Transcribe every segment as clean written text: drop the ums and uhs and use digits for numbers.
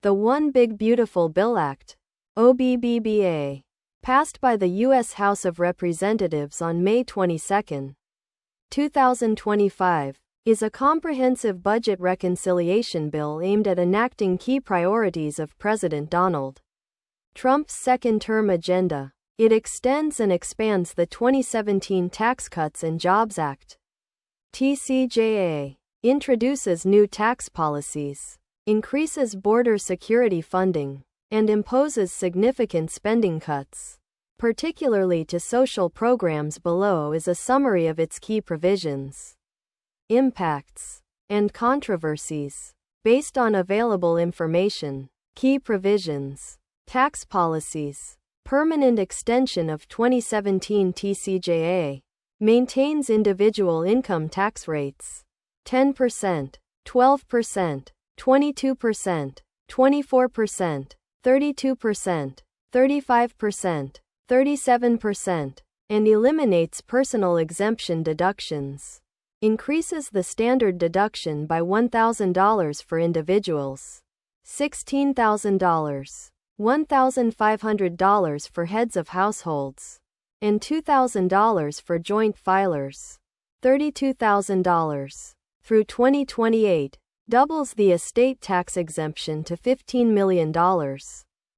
The One Big Beautiful Bill Act, OBBBA, passed by the U.S. House of Representatives on May 22, 2025, is a comprehensive budget reconciliation bill aimed at enacting key priorities of President Donald Trump's second-term agenda. It extends and expands the 2017 Tax Cuts and Jobs Act, TCJA, introduces new tax policies, increases border security funding, and imposes significant spending cuts, particularly to social programs. Below is a summary of its key provisions, impacts, and controversies. Based on available information, key provisions, tax policies. Permanent extension of 2017 TCJA maintains individual income tax rates 10%, 12%, 22%, 24%, 32%, 35%, 37%, and eliminates personal exemption deductions. Increases the standard deduction by $1,000 for individuals, $16,000, $1,500 for heads of households, and $2,000 for joint filers, $32,000. Through 2028, doubles the estate tax exemption to $15 million.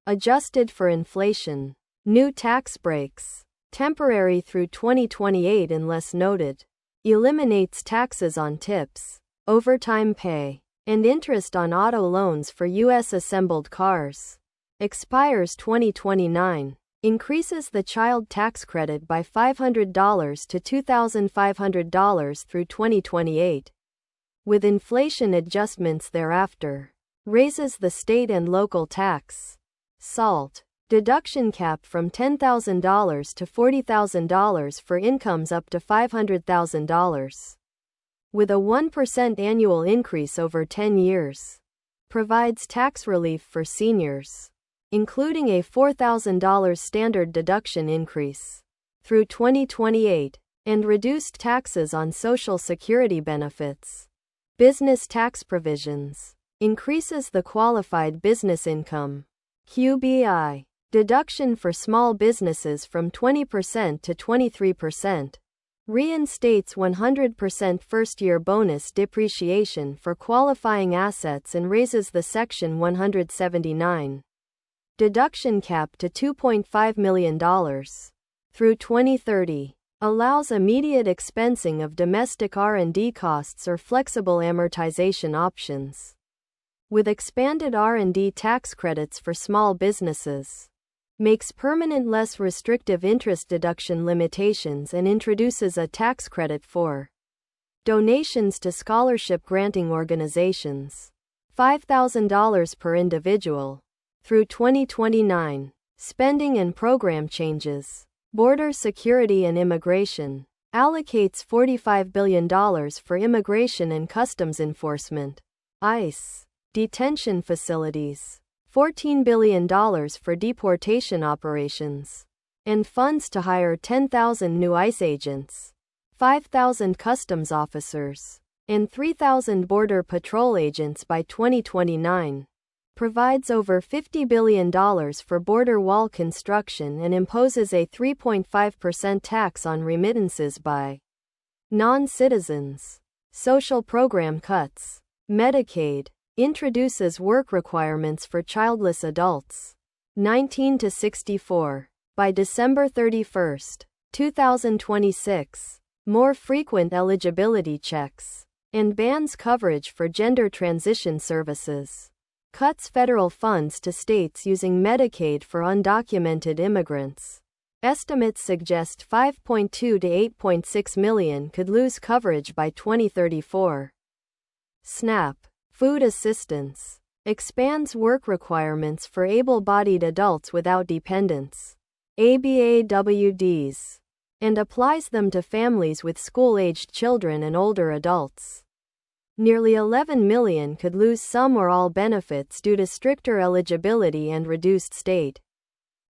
Adjusted for inflation. New tax breaks. Temporary through 2028 unless noted. Eliminates taxes on tips, overtime pay, and interest on auto loans for U.S. assembled cars. Expires 2029. Increases the child tax credit by $500 to $2,500 through 2028. With inflation adjustments thereafter. Raises the state and local tax, SALT, deduction cap from $10,000 to $40,000 for incomes up to $500,000. With a 1% annual increase over 10 years. Provides tax relief for seniors, including a $4,000 standard deduction increase through 2028, and reduced taxes on Social Security benefits. Business tax provisions. Increases the qualified business income, QBI, deduction for small businesses from 20% to 23%. Reinstates 100% first-year bonus depreciation for qualifying assets and raises the Section 179 deduction cap to $2.5 million. Through 2030. Allows immediate expensing of domestic R&D costs or flexible amortization options. With expanded R&D tax credits for small businesses. Makes permanent less restrictive interest deduction limitations and introduces a tax credit for donations to scholarship granting organizations. $5,000 per individual. Through 2029. Spending and program changes. Border security and immigration. Allocates $45 billion for immigration and customs enforcement. ICE. Detention facilities. $14 billion for deportation operations. And funds to hire 10,000 new ICE agents, 5,000 customs officers, and 3,000 border patrol agents by 2029. Provides over $50 billion for border wall construction and imposes a 3.5% tax on remittances by non-citizens. Social program cuts. Medicaid. Introduces work requirements for childless adults, 19 to 64, by December 31, 2026. More frequent eligibility checks. And bans coverage for gender transition services. Cuts federal funds to states using Medicaid for undocumented immigrants. Estimates suggest 5.2 to 8.6 million could lose coverage by 2034. SNAP. Food assistance. Expands work requirements for able-bodied adults without dependents, ABAWDs, and applies them to families with school-aged children and older adults. Nearly 11 million could lose some or all benefits due to stricter eligibility and reduced state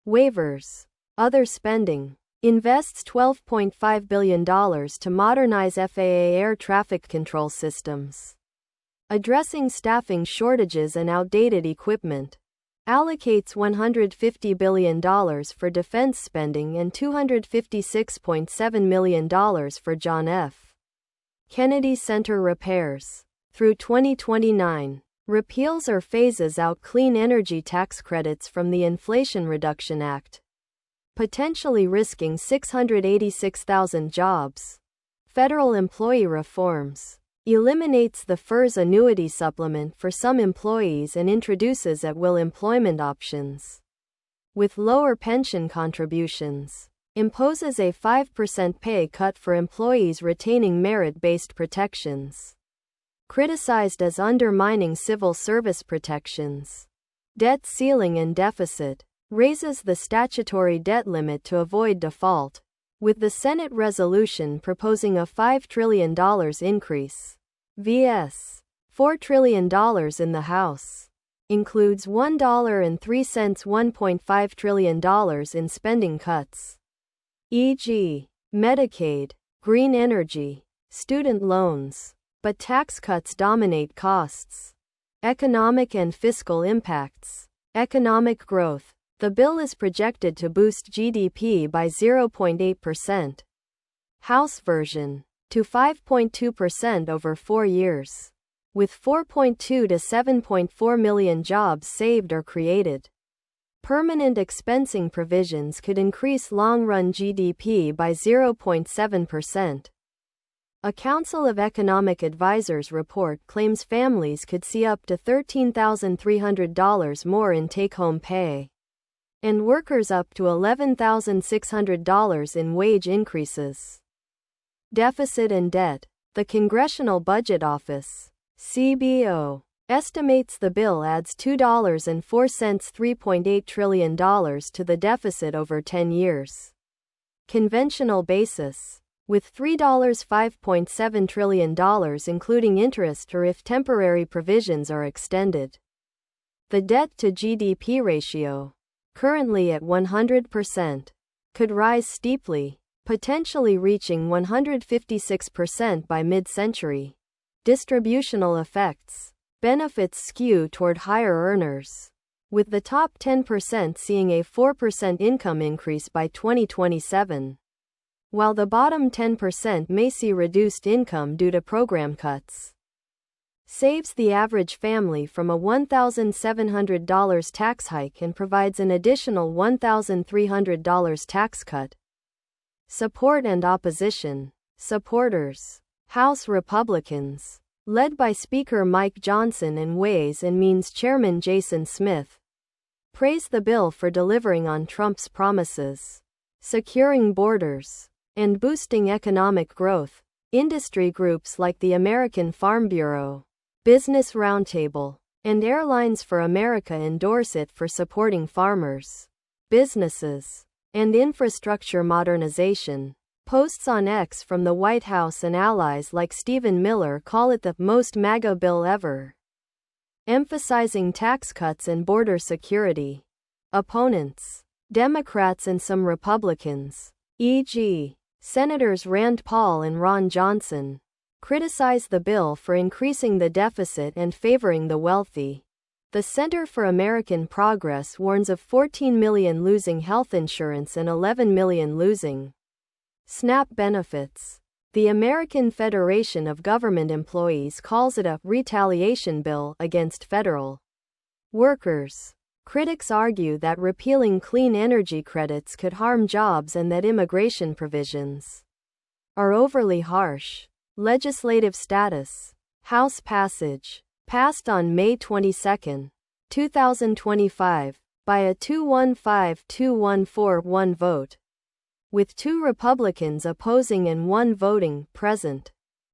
waivers. Other spending. Invests $12.5 billion to modernize FAA air traffic control systems. addressing staffing shortages and outdated equipment. Allocates $150 billion for defense spending and $256.7 million for John F. Kennedy Center repairs. Through 2029, repeals or phases out clean energy tax credits from the Inflation Reduction Act, potentially risking 686,000 jobs. Federal employee reforms. Eliminates the FERS annuity supplement for some employees and introduces at-will employment options with lower pension contributions. Imposes a 5% pay cut for employees retaining merit-based protections. Criticized as undermining civil service protections. Debt ceiling and deficit. Raises the statutory debt limit to avoid default, with the Senate resolution proposing a $5 trillion increase. vs. $4 trillion in the House. Includes $1.03 $1.5 trillion in spending cuts. E.g., Medicaid, green energy, student loans. But tax cuts dominate costs. Economic and fiscal impacts. Economic growth. The bill is projected to boost GDP by 0.8%. House version. To 5.2% over 4 years. With 4.2 to 7.4 million jobs saved or created. Permanent expensing provisions could increase long-run GDP by 0.7%. A Council of Economic Advisors report claims families could see up to $13,300 more in take-home pay. And workers up to $11,600 in wage increases. Deficit and debt. The Congressional Budget Office, CBO, estimates the bill adds $2.04 $3.8 trillion to the deficit over 10 years. Conventional basis. With $5.7 trillion including interest or if temporary provisions are extended. The debt-to-GDP ratio, currently at 100%, could rise steeply, potentially reaching 156% by mid-century. Distributional effects. Benefits skew toward higher earners, with the top 10% seeing a 4% income increase by 2027. While the bottom 10% may see reduced income due to program cuts. Saves the average family from a $1,700 tax hike and provides an additional $1,300 tax cut. Support and opposition. Supporters. House Republicans, led by Speaker Mike Johnson and Ways and Means Chairman Jason Smith, praise the bill for delivering on Trump's promises, securing borders, and boosting economic growth. Industry groups like the American Farm Bureau, Business Roundtable, and Airlines for America endorse it for supporting farmers, businesses, and infrastructure modernization. Posts on X from the White House and allies like Stephen Miller call it the most MAGA bill ever, emphasizing tax cuts and border security. Opponents. Democrats and some Republicans, e.g., Senators Rand Paul and Ron Johnson, criticize the bill for increasing the deficit and favoring the wealthy. The Center for American Progress warns of 14 million losing health insurance and 11 million losing SNAP benefits. The American Federation of Government Employees calls it a retaliation bill against federal workers. Critics argue that repealing clean energy credits could harm jobs and that immigration provisions are overly harsh. Legislative status. House passage. Passed on May 22, 2025, by a 215-2141 vote, with 2 Republicans opposing and 1 voting present.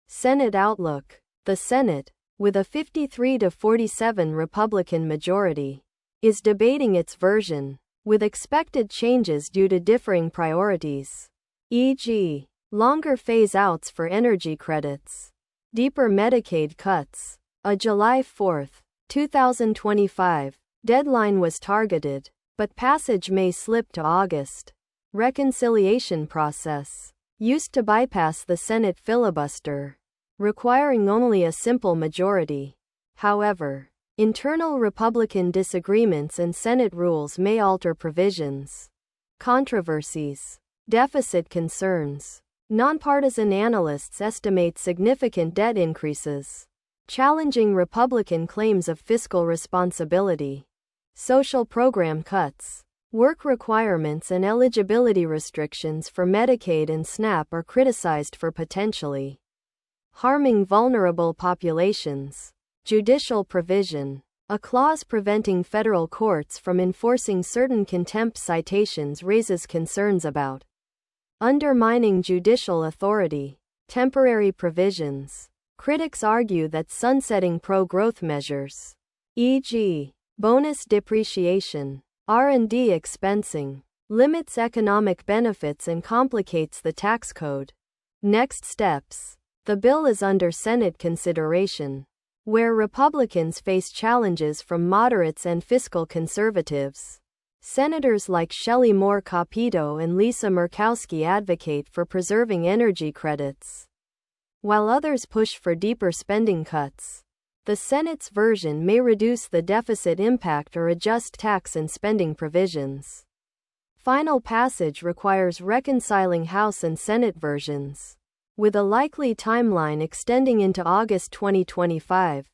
Senate outlook. The Senate, with a 53-47 Republican majority, is debating its version, with expected changes due to differing priorities, e.g., longer phase-outs for energy credits, deeper Medicaid cuts. A July 4, 2025, deadline was targeted, but passage may slip to August. Reconciliation process. Used to bypass the Senate filibuster, requiring only a simple majority. However, internal Republican disagreements and Senate rules may alter provisions. Controversies. Deficit concerns. Nonpartisan analysts estimate significant debt increases, challenging Republican claims of fiscal responsibility. Social program cuts. Work requirements and eligibility restrictions for Medicaid and SNAP are criticized for potentially harming vulnerable populations. Judicial provision. A clause preventing federal courts from enforcing certain contempt citations raises concerns about undermining judicial authority. Temporary provisions. Critics argue that sunsetting pro-growth measures, e.g., bonus depreciation, R&D expensing, limits economic benefits and complicates the tax code. Next steps. The bill is under Senate consideration, where Republicans face challenges from moderates and fiscal conservatives. Senators like Shelley Moore Capito and Lisa Murkowski advocate for preserving energy credits, while others push for deeper spending cuts. The Senate's version may reduce the deficit impact or adjust tax and spending provisions. Final passage requires reconciling House and Senate versions, with a likely timeline extending into August 2025.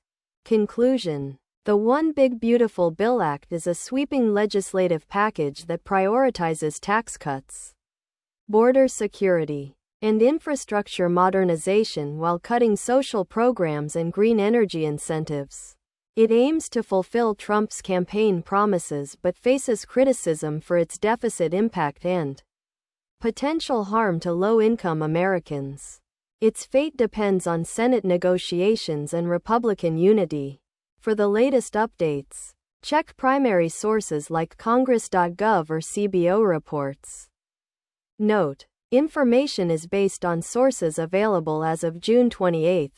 Conclusion. The One Big Beautiful Bill Act is a sweeping legislative package that prioritizes tax cuts, border security, and infrastructure modernization while cutting social programs and green energy incentives. It aims to fulfill Trump's campaign promises but faces criticism for its deficit impact and potential harm to low-income Americans. Its fate depends on Senate negotiations and Republican unity. For the latest updates, check primary sources like Congress.gov or CBO reports. Note: information is based on sources available as of June 28,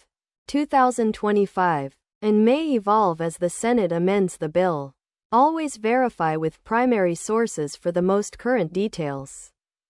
2025, and may evolve as the Senate amends the bill. Always verify with primary sources for the most current details.